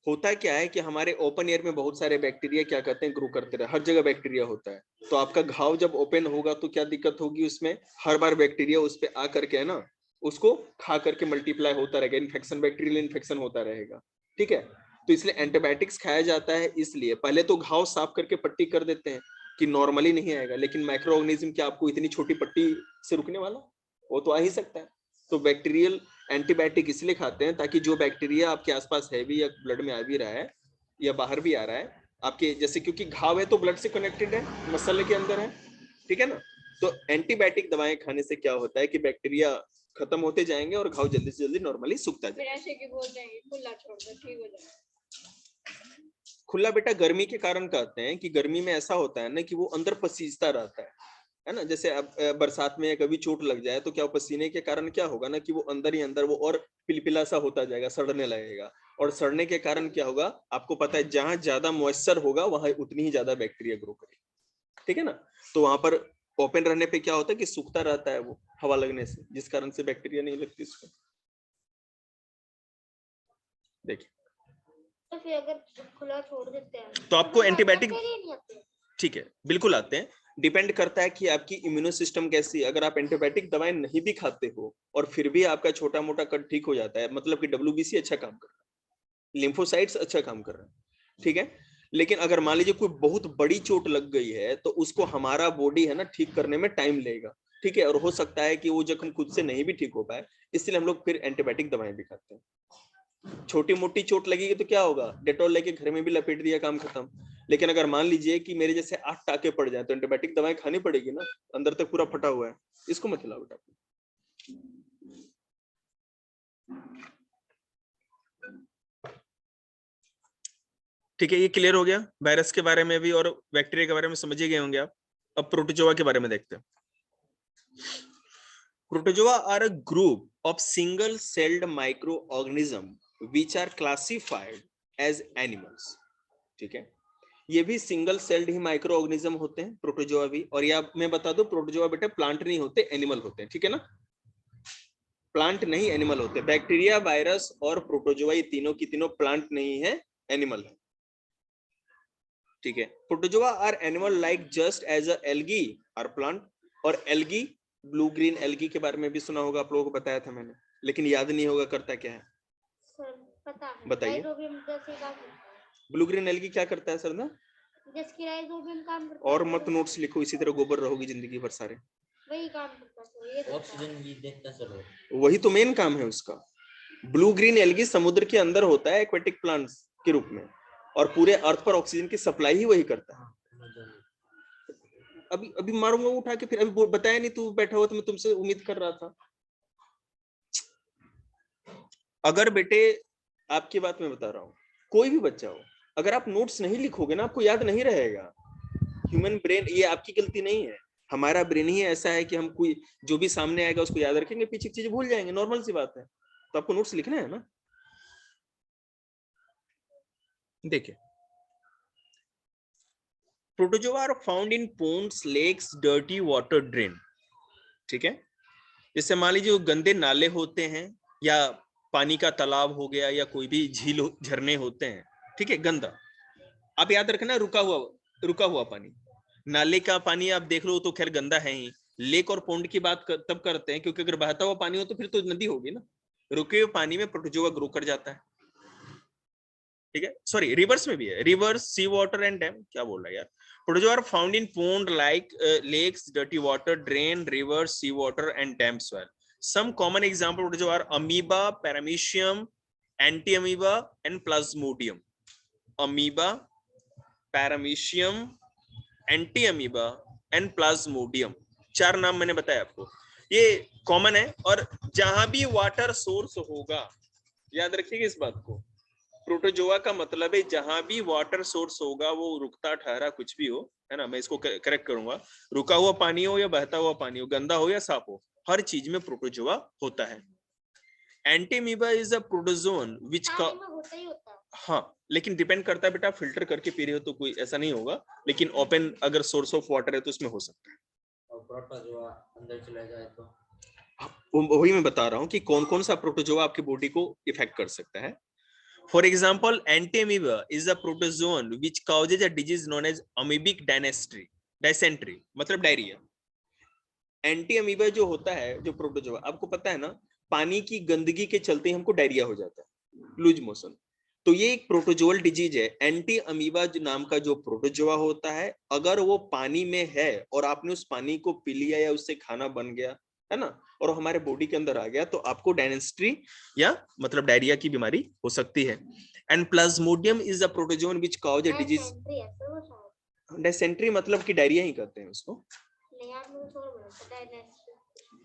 होता क्या है कि हमारे ओपन एयर में बहुत सारे बैक्टीरिया क्या करते हैं? ग्रो करते रहे, हर जगह बैक्टीरिया होता है। तो आपका घाव जब ओपन होगा तो क्या दिक्कत होगी उसमें? हर बार बैक्टीरिया उस पे आ करके, है ना, उसको खा करके मल्टीप्लाई होता रहेगा, इन्फेक्शन, बैक्टीरियल इन्फेक्शन होता रहेगा, ठीक है। तो इसलिए एंटीबायोटिक्स खाया जाता है। इसलिए पहले तो घाव साफ करके पट्टी कर देते हैं कि नॉर्मली नहीं आएगा, लेकिन माइक्रो ऑर्गेनिज्म क्या आपको इतनी छोटी पट्टी से रुकने वाला? वो तो आ ही सकता है। तो बैक्टीरियल एंटीबायोटिक इसलिए खाते हैं ताकि जो बैक्टीरिया आपके आसपास है भी, या ब्लड में आ भी रहा है या बाहर भी आ रहा है आपके, जैसे क्योंकि घाव है तो ब्लड से कनेक्टेड है, मसल के अंदर है, ठीक है ना। तो एंटीबायोटिक दवाएं खाने से क्या होता है कि बैक्टीरिया खत्म होते जाएंगे और घाव जल्दी से जल्दी नॉर्मली सूखता जाएगा। खुला बेटा गर्मी के कारण कहते हैं कि गर्मी में ऐसा होता है ना कि वो अंदर पसीजता रहता है ना। जैसे अब बरसात में कभी चोट लग जाए तो क्या पसीने के कारण क्या होगा ना कि वो अंदर ही अंदर वो और पिलपिला सा होता जाएगा, सड़ने लगेगा। और सड़ने के कारण क्या होगा आपको पता है, जहां ज्यादा मॉइस्चर होगा वहां उतनी ही ज्यादा बैक्टीरिया ग्रो करेगी, ठीक है ना। तो वहां पर ओपन रहने पे क्या होता है कि सूखता रहता है वो हवा लगने से, जिस कारण से बैक्टीरिया नहीं लगती उसको। देखिए तो फिर अगर खुला छोड़ देते हैं तो आपको एंटीबायोटिक, ठीक है, बिल्कुल आते हैं। डिपेंड करता है कि आपकी इम्यूनो सिस्टम कैसी है। अगर आप एंटीबायोटिक दवाएं नहीं भी खाते हो और फिर भी आपका छोटा मोटा कट ठीक हो जाता है, मतलब कि WBC अच्छा काम कर रहा है, लिम्फोसाइट्स अच्छा काम कर रहा है, ठीक है। लेकिन अगर मान लीजिए कोई बहुत बड़ी चोट लग गई है तो उसको हमारा बॉडी है ना ठीक करने में टाइम लेगा, ठीक है। और हो सकता है कि वो जख्म खुद से नहीं भी ठीक हो पाए, इसलिए हम लोग फिर एंटीबायोटिक दवाएं भी खाते हैं। छोटी मोटी चोट लगेगी तो क्या होगा, डेटॉल लेके घर में भी लपेट दिया, काम खत्म। लेकिन अगर मान लीजिए कि मेरे जैसे 8 टाके पड़ जाए तो एंटीबायोटिक दवाएं खानी पड़ेगी ना, अंदर तक पूरा फटा हुआ है, इसको मत खिलाओ बेटा। ठीक है, ये क्लियर हो गया वायरस के बारे में भी और बैक्टीरिया के बारे में समझ ही गए होंगे आप। अब प्रोटोजोआ के बारे में देखते हैं। Protozoa are a group of single celled micro organism which are classified as animals, ठीक है। ये भी सिंगल सेल्ड ही माइक्रो ऑर्गेनिज्म होते हैं प्रोटोजोआ भी। और ये मैं बता दूं प्रोटोजोआ बेटा प्लांट नहीं होते, एनिमल होते हैं, ठीक है ना। प्लांट नहीं एनिमल होते। बैक्टीरिया, वायरस और प्रोटोजोआ ये तीनों की तीनों प्लांट नहीं है, एनिमल है, ठीक है। Protozoa are animal like just as a algae are plant. और एल्गी, ब्लू ग्रीन एल्गी के बारे में भी सुना होगा, आप लोगों को बताया था मैंने, लेकिन याद नहीं होगा करता क्या है। सर पता है, बताइए। राइजोबियम जैसे काम करता है। ब्लू ग्रीन एल्गी क्या करता है सर ना? जैसे राइजोबियम काम करता है। और मत नोट्स लिखो, इसी तरह गोबर रहोगी जिंदगी भर सारे। वही काम करता है, ये ऑक्सीजन भी देता सर, वही तो मेन काम है उसका। ब्लू ग्रीन एल्गी समुद्र के अंदर होता है एक्वेटिक प्लांट्स के रूप में, और पूरे अर्थ पर ऑक्सीजन की सप्लाई ही वही करता है। अभी अभी मारूंगा उठा के, फिर अभी बताया नहीं, तू बैठा हुआ तो मैं तुमसे उम्मीद कर रहा था। अगर बेटे, आपकी बात मैं बता रहा हूँ, कोई भी बच्चा हो, अगर आप नोट्स नहीं लिखोगे ना, आपको याद नहीं रहेगा। ह्यूमन ब्रेन, ये आपकी गलती नहीं है, हमारा ब्रेन ही ऐसा है कि हम कोई जो भी सामने आएगा उसको याद रखेंगे, पीछे की चीजें भूल जाएंगे, नॉर्मल सी बात है। तो आपको नोट्स लिखना है ना। देखिए, protozoa are found in ponds, lakes, dirty water drain, ठीक है। जैसे मान लीजिए गंदे नाले होते हैं, या पानी का तालाब हो गया, या कोई भी झील झरने होते हैं, ठीक है, गंदा। आप याद रखना, रुका हुआ पानी। नाले का पानी आप देख लो तो खैर गंदा है ही। लेक और पोंड की बात तब करते हैं क्योंकि अगर बहता हुआ पानी हो तो फिर तो नदी होगी ना। रुके हुए पानी में प्रोटोजोआ ग्रो कर जाता है, ठीक है। सॉरी, रिवर्स में भी है, rivers, sea water and dam, क्या बोल रहा है यार। Protozoa are found in pond like lakes, dirty water, drain, rivers, sea water and dam soil. Some common example protozoa are amoeba, paramecium, entamoeba and plasmodium. Amoeba, paramecium, entamoeba and plasmodium, 4 नाम मैंने बताया आपको, ये common है। और जहां भी water source होगा, याद रखिएगा इस बात को, प्रोटोजोआ का मतलब है जहां भी वाटर सोर्स होगा, वो रुकता ठहरा कुछ भी हो, है ना, मैं इसको करेक्ट करूंगा, रुका हुआ पानी हो या बहता हुआ पानी हो, गंदा हो या साफ हो, हर चीज में प्रोटोजोआ होता है। एंटीमीबा इज अ प्रोटोजोन विच का होता ही होता है। हाँ, लेकिन डिपेंड करता है बेटा, फिल्टर करके पी रहे हो तो कोई ऐसा नहीं होगा, लेकिन ओपन अगर सोर्स ऑफ वाटर है तो उसमें हो सकता है। और प्रोटोजोआ अंदर चला जाए तो वही मैं बता रहा हूँ कि कौन कौन सा प्रोटोजोआ आपकी बॉडी को इफेक्ट कर सकता है। For example, entamoeba is a protozoan which causes a disease known as amoebic dysentery, मतलब डायरिया। एंटी अमीबा जो होता है, जो प्रोटोजोआ, आपको पता है ना, पानी की गंदगी के चलते हमको डायरिया हो जाता है, लूज मोशन। तो ये एक प्रोटोजोअल डिजीज है। एंटी अमीबा नाम का जो प्रोटोजोआ होता है, अगर वो पानी में है और आपने उस पानी को पी लिया या उससे खाना बन गया, है ना, और हमारे बॉडी के अंदर आ गया, तो आपको डायसेंट्री या मतलब डायरिया की बीमारी हो सकती है। And Plasmodium is a protozoan which cause a disease. Dysentery मतलब कि डायरिया ही कहते हैं उसको,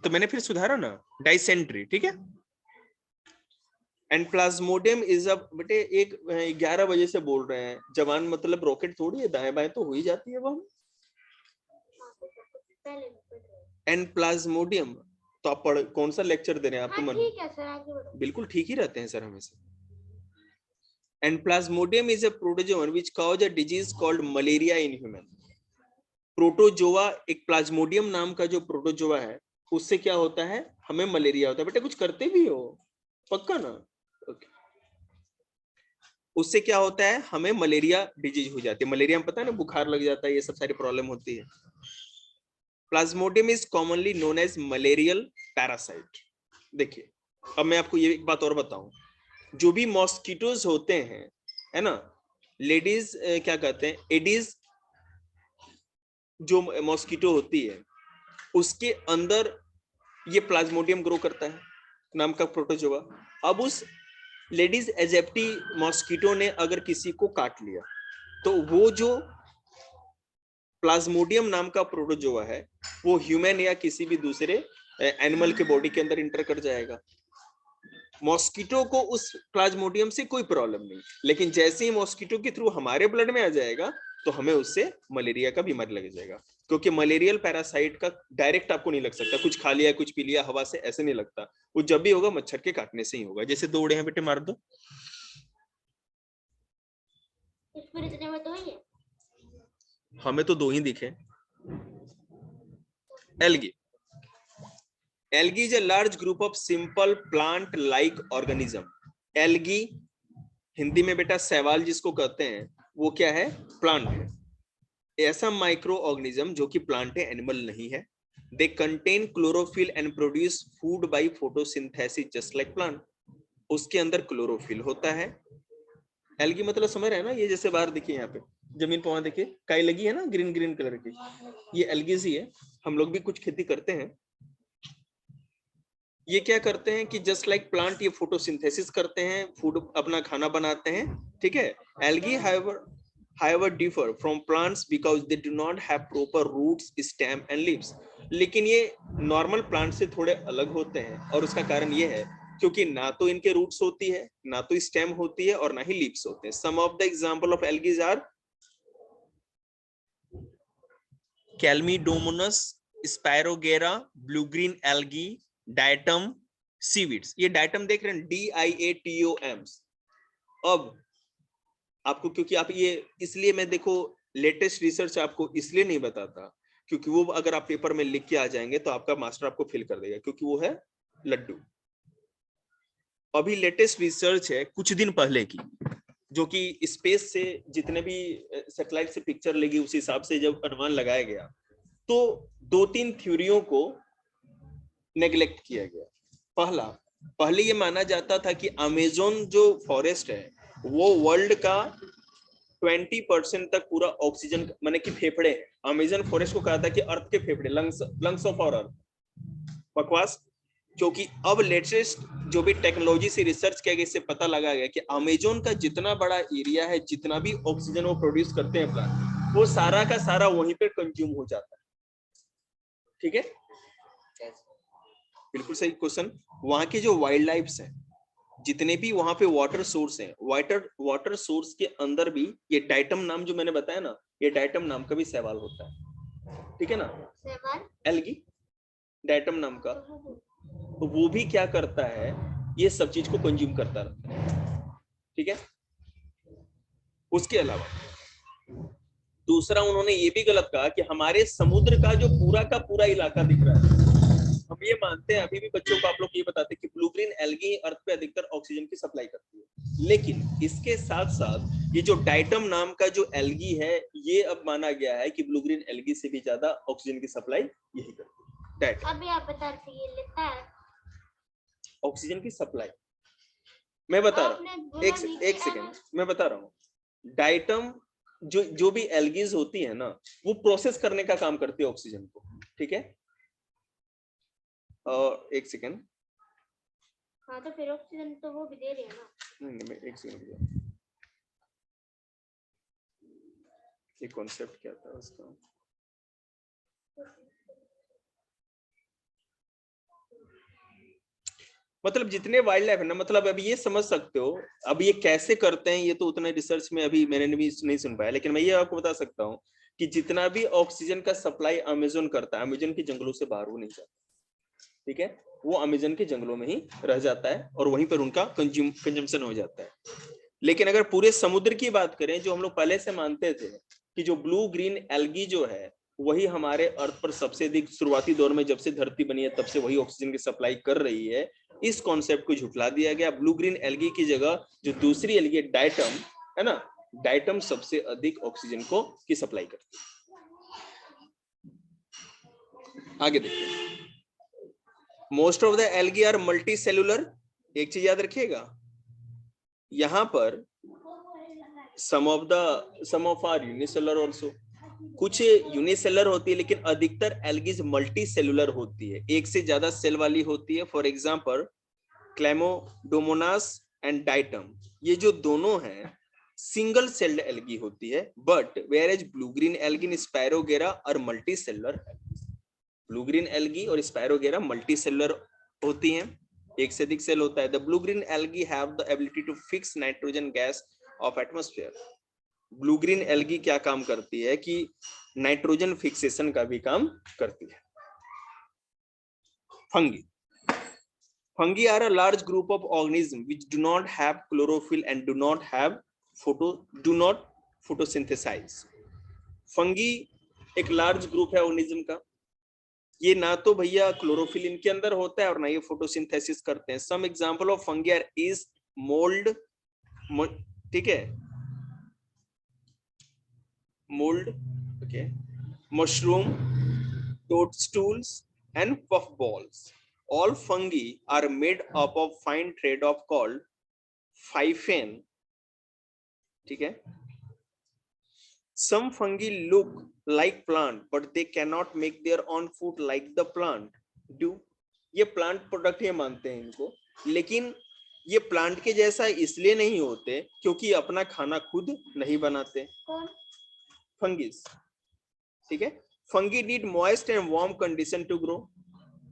तो मैंने फिर सुधारा ना, डायसेंट्री, ठीक है। एंड प्लाज्मोडियम इज अ, बेटे एक 11 बजे से बोल रहे हैं, जवान मतलब रॉकेट थोड़ी है, दाएं बाएं तो हो ही जाती है वो। एंड प्लाज्मोडियम, तो आप पढ़, कौन सा लेक्चर दे रहे हैं आप? तो ठीक है सर, आगे बढ़ो। बिल्कुल ठीक ही रहते हैं सर हमेशा। And Plasmodium is a protozoan which cause a disease called malaria in human. Protozoa, एक प्लाज्मोडियम नाम का जो प्रोटोजोआ है, उससे क्या होता है, हमें मलेरिया होता है। बेटा कुछ करते भी हो पक्का ना? ओके। उससे क्या होता है, हमें मलेरिया डिजीज हो जाती है। मलेरिया में पता है ना, बुखार लग जाता है, ये सब सारी प्रॉब्लम होती है। Plasmodium is commonly known as malarial parasite. देखिए, अब मैं आपको ये एक बात और बताऊं, जो भी मॉस्किटोज होते हैं, है ना, लेडीज क्या कहते हैं, एडीज, जो मॉस्किटो होती है उसके अंदर ये प्लाज्मोडियम ग्रो करता है नाम का प्रोटोजोआ। अब उस लेडीज एजेप्टी मॉस्किटो ने अगर किसी को काट लिया, तो वो जो प्लाज्मोडियम नाम का प्रोटोजोआ है, वो ह्यूमन या किसी भी दूसरे एनिमल के बॉडी के अंदर इंटर कर जाएगा। मॉस्किटो को उस प्लाज्मोडियम से कोई प्रॉब्लम नहीं, लेकिन जैसे ही मॉस्किटो के थ्रू हमारे ब्लड में आ जाएगा, तो हमें उससे मलेरिया का बीमारी लग जाएगा। क्योंकि मलेरियल पैरासाइट का डायरेक्ट आपको नहीं लग सकता, कुछ खा लिया कुछ पी लिया हवा से, ऐसे नहीं लगता। वो जब भी होगा मच्छर के काटने से ही होगा। जैसे दो उड़े हैं बेटे, मार दो। हमें तो 2 ही दिखे। Algae, algae is a large group of simple plant like organism. Algae Hindi में बेटा शैवाल जिसको कहते हैं वो क्या है, प्लांट है। ऐसा माइक्रो ऑर्गेनिज्म जो कि प्लांट है, एनिमल नहीं है। They contain chlorophyll and produce food by photosynthesis just like plant. उसके अंदर क्लोरोफिल होता है। एल्गी मतलब समझ रहे हैं ना, ये जैसे बाहर देखिए यहाँ पे जमीन पर वहां देखिए काई लगी है ना ग्रीन ग्रीन कलर की, ये एल्गीज ही है। हम लोग भी कुछ खेती करते हैं। ये क्या करते हैं कि जस्ट लाइक प्लांट ये फोटोसिंथेसिस करते हैं, फूड अपना खाना बनाते हैं, ठीक है। Algae however differ from plants because they do not have proper roots, stem and leaves। लेकिन ये नॉर्मल प्लांट से थोड़े अलग होते हैं और उसका कारण ये है क्योंकि ना तो इनके रूट्स होती है, ना तो स्टेम होती है और ना ही लीव्स होते हैं। Some of the example of algae are chlamydomonas, spirogyra, blue green algae, diatom, seaweeds. ये डायटम देख रहे हैं, DIATOM। अब आपको, क्योंकि आप ये इसलिए मैं देखो लेटेस्ट रिसर्च आपको इसलिए नहीं बताता क्योंकि वो अगर आप पेपर में लिख के आ जाएंगे तो आपका मास्टर आपको फेल कर देगा, क्योंकि वो है लड्डू। अभी लेटेस्ट रिसर्च है कुछ दिन पहले की, जो कि स्पेस से जितने भी सैटेलाइट से पिक्चर लगी उस हिसाब से जब अनुमान लगाया गया तो 2-3 थ्योरियों को नेग्लेक्ट किया गया। पहले ये माना जाता था कि अमेज़न जो फॉरेस्ट है वो वर्ल्ड का 20% तक पूरा ऑक्सीजन माने कि फेफड़े, अमेज़न फॉरेस्ट को कहा था कि अर्थ के फेफड़े, लंग्स ऑफ आवर अर्थ। बकवास। क्योंकि अब लेटेस्ट जो भी टेक्नोलॉजी से रिसर्च किया गया इससे पता लगा गया कि अमेज़न का जितना बड़ा एरिया है, जितना भी ऑक्सीजन वो प्रोड्यूस करते हैं प्लांट, वो सारा का सारा वहीं पे कंज्यूम हो जाता है। ठीक है, बिल्कुल सही क्वेश्चन। वहां के जो वाइल्ड लाइफ्स हैं, जितने भी वहां पे वाटर सोर्स हैं, वाटर सोर्स के अंदर भी ये डायटम नाम जो मैंने बताया ना, ये डायटम नाम का भी शैवाल होता है। ठीक है ना, शैवाल एल्गी डायटम नाम का। तो वो भी क्या करता है, ये सब चीज को कंज्यूम करता रहता है। ठीक है, उसके अलावा दूसरा उन्होंने ये भी गलत कहा कि हमारे समुद्र का जो पूरा का पूरा इलाका दिख रहा है, हम ये मानते हैं, अभी भी बच्चों को आप लोग ये बताते हैं कि ब्लू ग्रीन एल्गी अर्थ पे अधिकतर ऑक्सीजन की सप्लाई करती है। लेकिन इसके साथ साथ ये जो डायटम नाम का जो एल्गी है, ये अब माना गया है कि ब्लू ग्रीन एल्गी से भी ज्यादा ऑक्सीजन की सप्लाई यही करती है। अभी आप बता रहे थे ये लेता है ऑक्सीजन की सप्लाई, मैं बता रहा हूँ, एक सेकेंड मैं बता रहा हूँ। डायटम जो भी एल्गीज होती है ना, वो प्रोसेस करने का काम करती है ऑक्सीजन को। ठीक है, और एक सेकेंड, हाँ तो फिर ऑक्सीजन तो वो भी दे रहे हैं ना। नहीं, एक सेकेंड, ये कॉन्सेप्ट क्या था उसका? मतलब जितने वाइल्ड लाइफ है ना, मतलब अभी ये समझ सकते हो, अब ये कैसे करते हैं ये तो उतना रिसर्च में अभी मैंने भी नहीं सुन पाया, लेकिन मैं ये आपको बता सकता हूँ कि जितना भी ऑक्सीजन का सप्लाई अमेज़न करता है, अमेज़न के जंगलों से बाहर वो नहीं जाता। ठीक है, वो अमेज़न के जंगलों में ही रह जाता है और वहीं पर उनका कंजम्पशन हो जाता है। लेकिन अगर पूरे समुद्र की बात करें, जो हम लोग पहले से मानते थे कि जो ब्लू ग्रीन एल्गी जो है वही हमारे अर्थ पर सबसे अधिक शुरुआती दौर में जब से धरती बनी है तब से वही ऑक्सीजन की सप्लाई कर रही है, इस कॉन्सेप्ट को झुठला दिया गया। ब्लू ग्रीन एल्गी की जगह जो दूसरी एल्गी डायटम है ना, डायटम सबसे अधिक ऑक्सीजन को की सप्लाई करती है। आगे देखिए, most of the algae are multi cellular. एक चीज याद रखिएगा, यहां पर some of are unicellular also, कुछ यूनिसेलुलर होती है लेकिन अधिकतर एल्गीज मल्टी सेलुलर होती है, एक से ज्यादा सेल वाली होती है। For example chlamydomonas and diatom, ये जो दोनों हैं सिंगल सेल्ड एल्गी होती है, but whereas blue green algae, spirogyra और multicellular. Blue green algae और स्पायरोगेरा मल्टी सेलुलर होती हैं, एक से अधिक सेल होता है। The blue green algae have the ability to fix nitrogen gas of atmosphere. Blue green algae क्या काम करती है कि नाइट्रोजन फिक्सेशन का भी काम करती है। Fungi are a large group of organism which do not have chlorophyll and do not photosynthesize. Fungi एक लार्ज ग्रुप है ऑर्गेनिज्म का, ये ना तो भैया क्लोरोफिल इनके अंदर होता है और ना ये फोटोसिंथेसिस करते हैं। Some example of fungi are yeast, mould, ठीक है, mold, okay, mushroom, toadstools and puffballs. All fungi are made up of fine thread of called phyphene. ठीक है, some fungi look like plant but they cannot make their own food like the plant do. ये plant product ये मानते हैं इनको, लेकिन ये plant के जैसा इसलिए नहीं होते क्योंकि अपना खाना खुद नहीं बनाते। कौन? फंगिस। ठीक है, fungi need moist and warm condition to grow.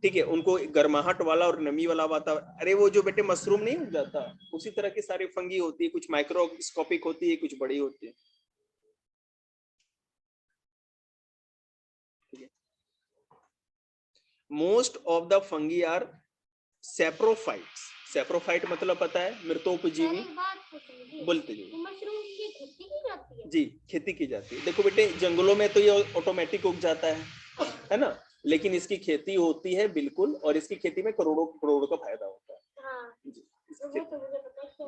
ठीक है, उनको गर्माहट वाला और नमी वाला वातावरण। अरे वो जो बेटे मशरूम नहीं हो जाता, उसी तरह की सारी फंगी होती है, कुछ माइक्रोस्कोपिक होती है, कुछ बड़ी होती है। Most of the fungi are saprophytes. Saprophyte मतलब पता है, मृतोपजीवी। बोलते जी, मशरूम की खेती की जाती है? जी, खेती की जाती है। देखो बेटे, जंगलों में तो ये ऑटोमेटिक उग जाता है ना, लेकिन इसकी खेती होती है बिल्कुल, और इसकी खेती में करोड़ों करोड़ों का फायदा होता है। हाँ, जी, तो वो तो मुझे पता है क्या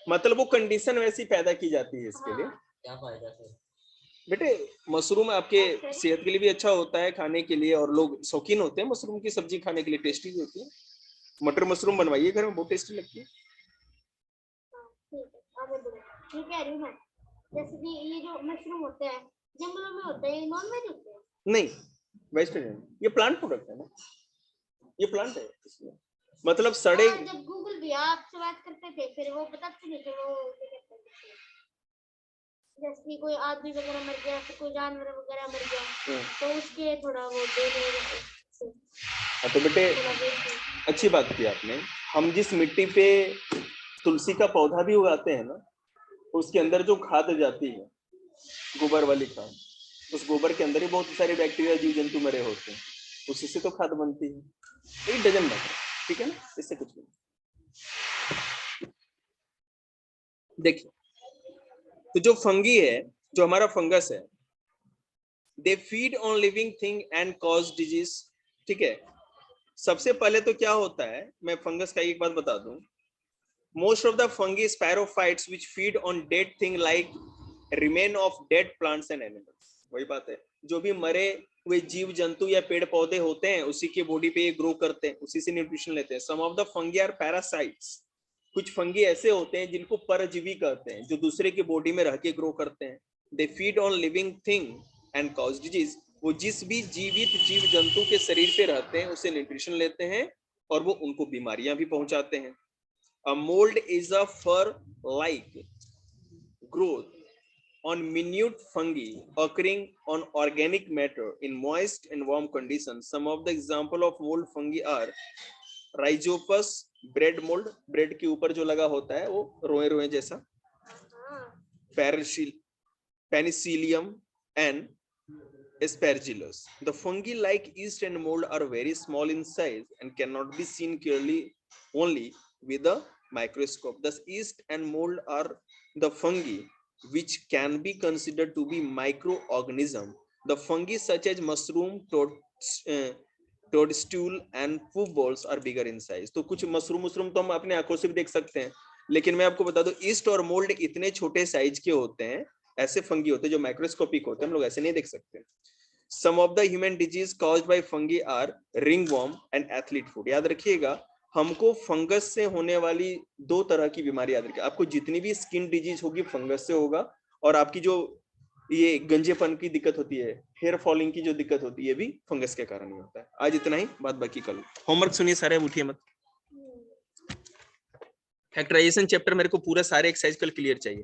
मतलब वो कंडीशन वैसी पैदा की जाती है इसके लिए। क्या फायदा है बेटे? मशरूम आपके सेहत के लिए भी अच्छा होता है खाने के लिए, और लोग शौकीन होते हैं मशरूम की सब्जी खाने के लिए, टेस्टी भी होती है। मटर मशरूम बनवाइए घर में, बहुत टेस्टी लगती है। ठीक है, जैसे कि ये जो मशरूम होते हैं जंगलों में होते हैं, नॉन वेज होते हैं? नहीं, वेजिटेरियन। ये प्लांट प्रोडक्ट है ना, ये प्लांट है इसमें, मतलब सड़े। जब गूगल भी आपसे बात करते थे, फिर वो बताते नहीं थे वो जैसे कि कोई आदमी वगैरह मर गया, फिर कोई जानवर वगैरह मर गया, तो उसके थोड़ा वो दे रहे। तो बेटे अच्छी बात की आपने। हम जिस मिट्टी पे तुलसी का पौधा भी उगाते हैं ना, उसके अंदर जो खाद जाती है, गोबर वाली खाद, उस गोबर के अंदर ही बहुत सारे बैक्टीरिया, जीव जंतु मरे होते हैं, उसी से तो खाद बनती है। एक डजन मैटर, ठीक है ना, इससे कुछ नहीं। देखिए, तो जो फंगी है, जो हमारा फंगस है, they feed on living thing and cause disease. ठीक है, सबसे पहले तो क्या होता है, मैं फंगस का एक बात बता दूं। Most of the fungi saprophytes which feed on dead thing like remain of dead plants and animals. वही बात है, जो भी मरे हुए जीव जंतु या पेड़ पौधे होते हैं, उसी के बॉडी पे ये ग्रो करते हैं, उसी से न्यूट्रिशन लेते हैं। Some of the fungi are parasites. कुछ फंगी ऐसे होते हैं जिनको परजीवी कहते हैं, जो दूसरे की बॉडी में रह के ग्रो करते हैं। They feed on living thing and cause disease. वो जिस भी जीवित जीव जंतु के शरीर पे रहते हैं, उससे न्यूट्रिशन लेते हैं, और वो उनको बीमारियां भी पहुंचाते हैं। A mold is a fur-like growth on minute fungi occurring on organic matter in moist and warm conditions. Some of the example of mold fungi are Rhizopus, bread mold, bread के ऊपर जो लगा होता है वो रोए रोए जैसा, Penicillium and Aspergillus. The fungi like yeast and mold are very small in size and cannot be seen clearly only with a microscope. Thus, yeast and mold are the fungi which can be considered to be microorganisms. The fungi such as mushroom, toadstool and puffballs are bigger in size. तो कुछ mushroom तो हम अपने आंखों से भी देख सकते हैं, लेकिन मैं आपको बता दूं, ईस्ट और मोल्ड इतने छोटे साइज के होते हैं, ऐसे फंगी होते हैं जो माइक्रोस्कोपिक होते हैं, हम लोग ऐसे नहीं देख सकते। Some of the human disease caused by fungi are ringworm and athlete foot. याद रखिएगा, हमको फंगस से होने वाली दो तरह की बीमारी याद रखिए। आपको जितनी भी स्किन डिजीज होगी फंगस से होगा, और आपकी जो ये गंजेपन की दिक्कत होती है, हेयर फॉलिंग की जो दिक्कत होती है, ये भी फंगस के कारण ही होता है। आज इतना ही, बात बाकी कल। होमवर्क सुनिए सारे, उठिए मत। फैक्टराइजेशन चैप्टर मेरे को पूरा सारे एक्सरसाइज कल क्लियर चाहिए।